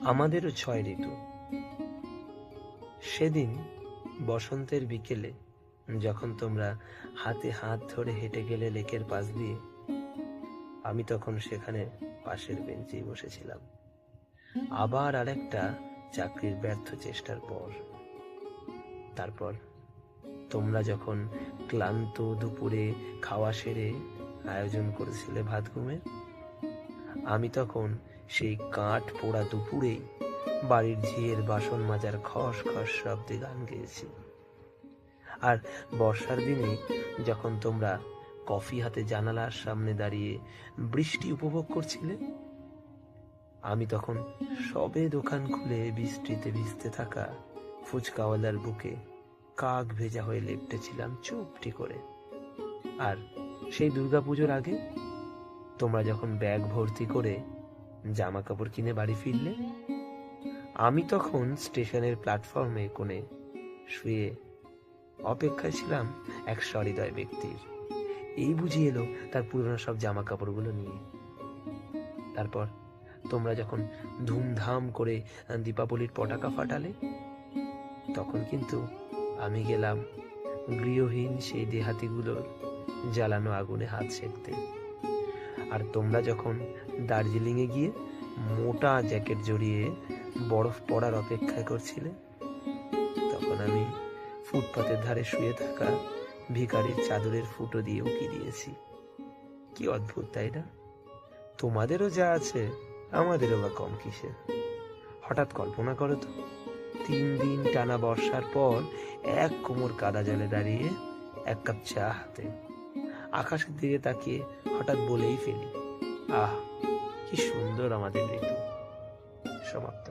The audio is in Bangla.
আমাদেরও 6 ঋতু। সেদিন বসন্তের বিকেলে যখন তোমরা হাতে হাত ধরে হেঁটে গেলে লেকের পাশ দিয়ে, আমি তখন সেখানে পাশের বেঞ্চেই বসেছিলাম। আবার আরেকটা চাকরির ব্যর্থ চেষ্টার পর। তারপর তোমরা যখন ক্লান্ত দুপুরে খাওয়া সেরে আয়োজন করেছিলে ভাত ঘুমের, আমি তখন সেই কাঠ পোড়া দুপুরেই বাড়ির ঝিয়ের বাসন মাজার খস খস শব্দে গান গেয়েছি। আর বর্ষার দিনে যখন তোমরা কফি হাতে জানালার সামনে দাঁড়িয়ে বৃষ্টি উপভোগ করছিলে, আমি তখন সবে দোকান খুলে বৃষ্টিতে ভিজতে থাকা ফুচকাওয়ালার বুকে কাক ভেজা হয়ে লেপ্টেছিলাম চুপটি করে। আর সেই দুর্গাপুজোর আগে তোমরা যখন ব্যাগ ভর্তি করে জামা কাপড় কিনে বাড়ি ফিরলে, আমি তখন স্টেশনের প্ল্যাটফর্মে কোণে শুয়ে অপেক্ষায় ছিলাম এক সহৃদয় ব্যক্তির। এই বুঝি এলো তার পুরনো সব জামা কাপড়গুলো নিয়ে। তারপর তোমরা যখন ধুমধাম করে দীপাবলির পটাকা ফাটালে, তখন কিন্তু আমি গেলাম গৃহহীন সেই দেহাতিগুলোর জ্বালানো আগুনে হাত সেঁকতে। আর তোমরা যখন দার্জিলিংয়ে গিয়ে মোটা জ্যাকেট জড়িয়ে বরফ পড়ার অপেক্ষায় করছিলে, তখন আমি ফুটপাতের ধারে শুয়ে থাকা ভিখারির চাদরের ফুটো দিয়ে উকি দিয়েছি। কি অদ্ভুত, তাই না? তোমাদেরও যা আছে আমাদেরও বা কম কিসে। হঠাৎ কল্পনা করো তো, 3 দিন টানা বর্ষার পর এক কোমর কাদা জলে দাঁড়িয়ে এক কাপ চা হাতে আকাশের দিকে তাকিয়ে হঠাৎ বলেই ফেলি, আহ কি সুন্দর আমাদের ঋতু। সমাপ্ত।